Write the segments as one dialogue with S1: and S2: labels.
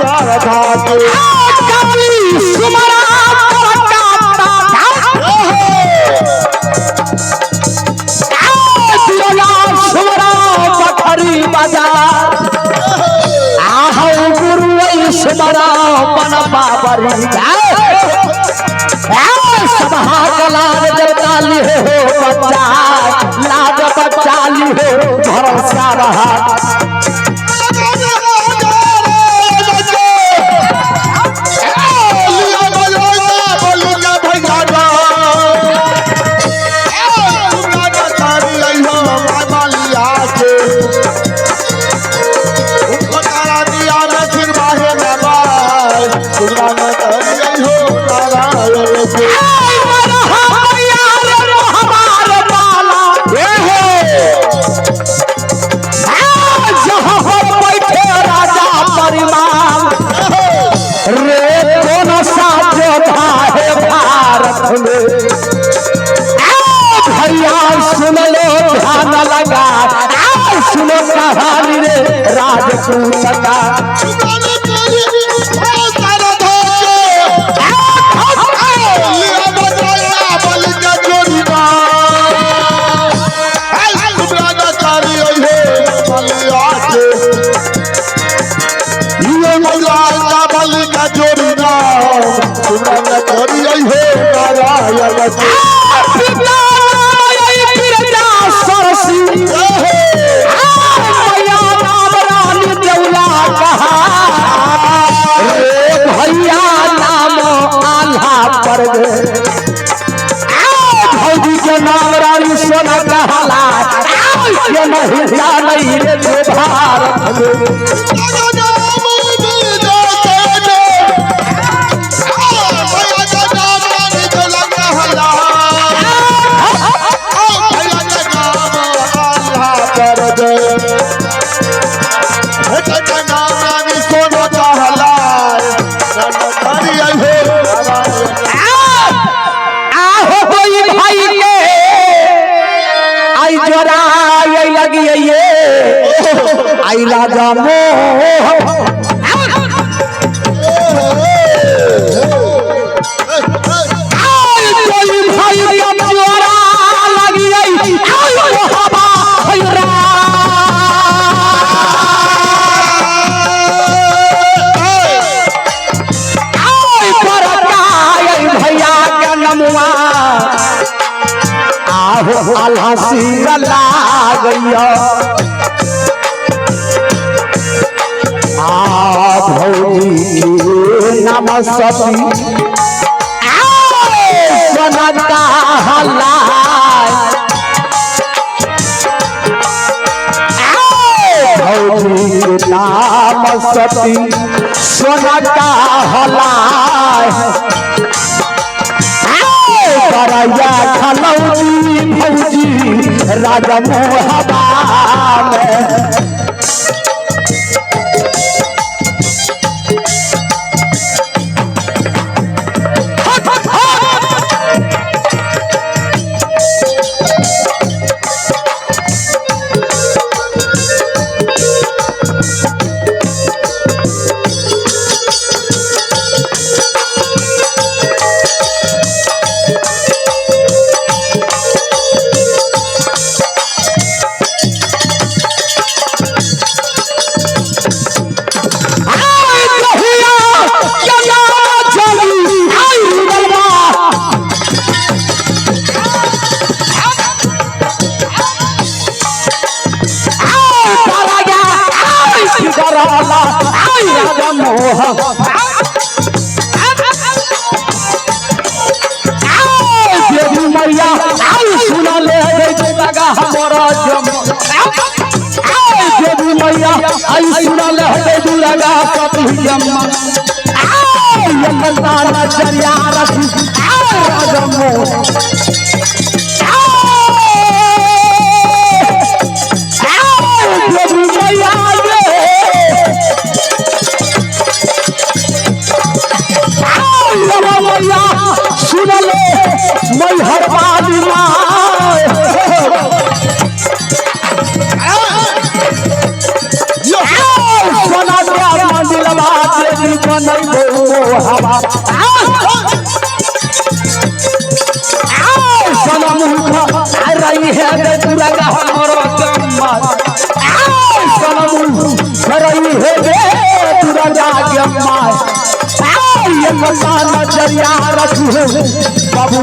S1: शारदा के
S2: सुमरा बखरी बाजार गुरु सुमरा बन बाबरी सभा कलाल जबता लिहे हो बच्चा लाज बच्चा लिहे भरोसा रहा भैया सुन लो ध्यान लगा सुनो कहानी रे राजपूत का भौजी के नाम रानी सोना कहला ये नहीं नहीं रे भारत आई राजा मोह भाई जोरा लगी भैया का नमुआ आहो अलहसी लागैया भौजी नम सती सोनका भौजी नाम सती सोनका करैया खलौजी भौजी राजा मोहबा मैया सुना ले लगा हमारा देवी मैया आई सुना ले लगा कभी जम्मा नजरिया रखी देवी मैया सुन ले मैं हर बाली सोना मंदिर बात जी बनैबो हवा सनमुख आ रही है बेतुरा का हमरो जम्मा सनमुख आ रही है बेतुरा का जम्मा ये मता नजरिया रखू बाबू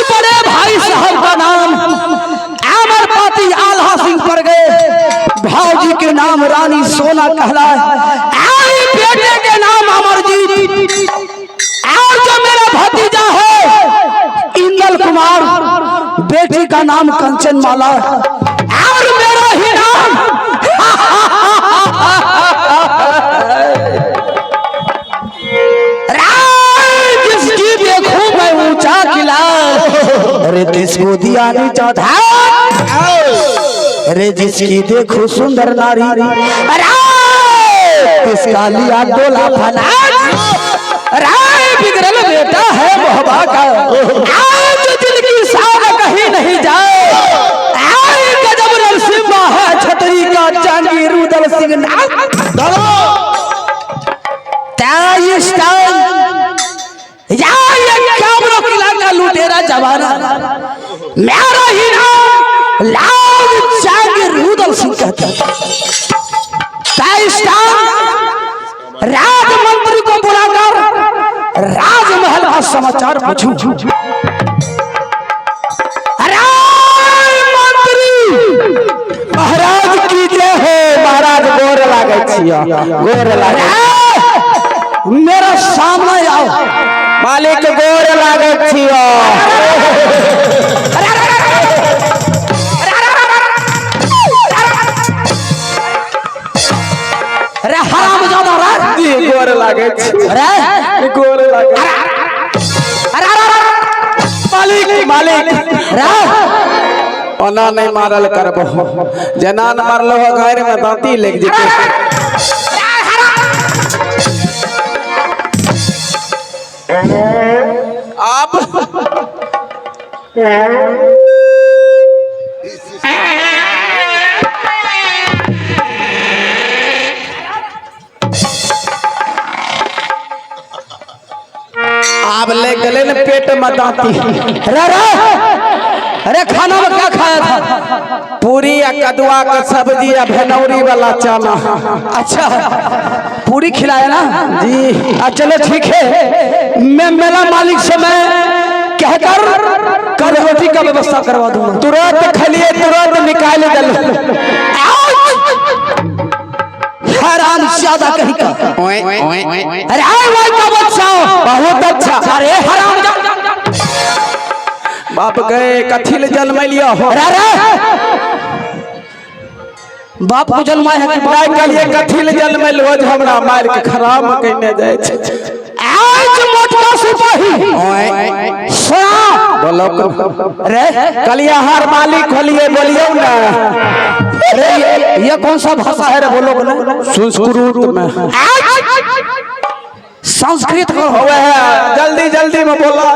S2: बड़े भाई साहब का नाम अमरपाती आल्हा सिंह पर गए भाजी के नाम रानी सोना कहलाए बेटे के नाम अमरजीत और जो मेरा भतीजा है इंदल कुमार बेटी का नाम कंचन माला और मेरा ही नाम अरे जिसको दिया नहीं चौधा अरे जिसकी देखो सुंदर नारी किसका लिया डोला फना बिगड़ल बेटा है मोहबा का आज जिनकी साग कहीं नहीं जाए गजब नरसिम्हा है छतरी का जहांगीर उदल सिंह लुटेरा जवाना मेरा ही नाम लाल जहांगीर उदल सिंह कहता राज मंत्री को बुलाकर राजमहल का समाचार पूछूं महाराज की जय हो महाराज गोर लागे छिया गोर लागे मेरा सामने आओ मालिक गोर लागे छिया अरे हरामजादा रे गोर लागे अरे गोर लागे मालिक मालिक रे ओना नहीं मारल करबो जना न मारलो हो घर में दांती लेग जेते आप आप ले गले न पेट में दांती अरे खाना में क्या खाया था पूरी या कदुआ का सब्जी या भनौरी वाला चना अच्छा पूरी खिलाया ना जी चलो ठीक है मैं मेला मालिक से मैं कहकर कल रोटी का व्यवस्था करवा दूंगा तुरंत खलिए तुरंत निकाल दल हराम ज्यादा कहीं का अरे भाई का बच्चा बहुत अच्छा अरे हराम बाप गए कथिल जन्म लिया हो बाप को जन्माए है कि लिए कथिल जन्म रोज हमरा मार के खराब कहने जाए आज मोटका सिपाही बोलो अरे कलिया हार मालिक होलिए बोलियो ना अरे ये कौन सा भाषा है रे बोलो ना संस्कृत में संस्कृत को होवे है जल्दी जल्दी में बोला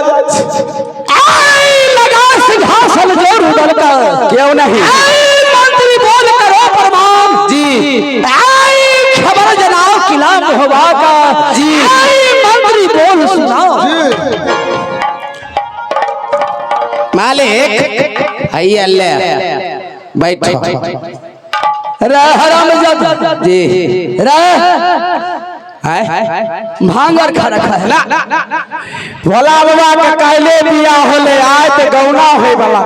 S2: लगा सिंहासन जोर उदल का क्यों नहीं मंत्री बोल करो प्रणाम जी खबर जनाओ किला होवा का जी मंत्री बोल सुनाओ मालिक आइए अल्लाह बैठो हरामजादा जी भांगर खा रखा है भोला बाबा के कहले बिया होले आए तो गौना होए वाला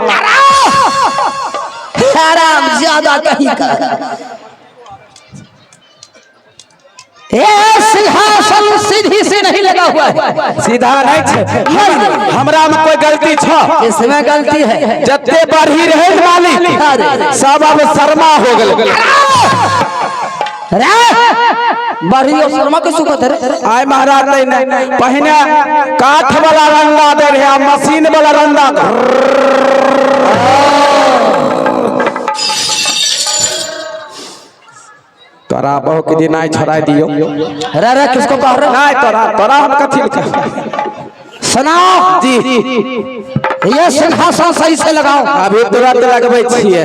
S2: हराम ज्यादा कहीं का सिंहासन सीधी से नहीं लगा हुआ है सीधा नहीं हमरा में कोई गलती छ इसमें गलती है जत्ते बढ़ी रहे मालिक सब अब शर्मा हो गए बढ़िया शर्मा के सुखत है
S1: आय महाराज नहीं पहने काठ वाला रंगा दे रहे मशीन वाला रंगा तोरा बहु के दिन आई छोड़ा दियो
S2: रे किसको कह रहे
S1: नहीं तोरा हम कथी लिखा
S2: सुनाओ
S1: जी
S2: ये सिंहासन सही से लगाओ
S1: अभी तुरंत लगबै छिए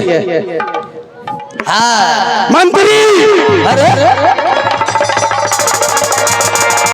S2: हाँ
S1: मंत्री
S2: अरे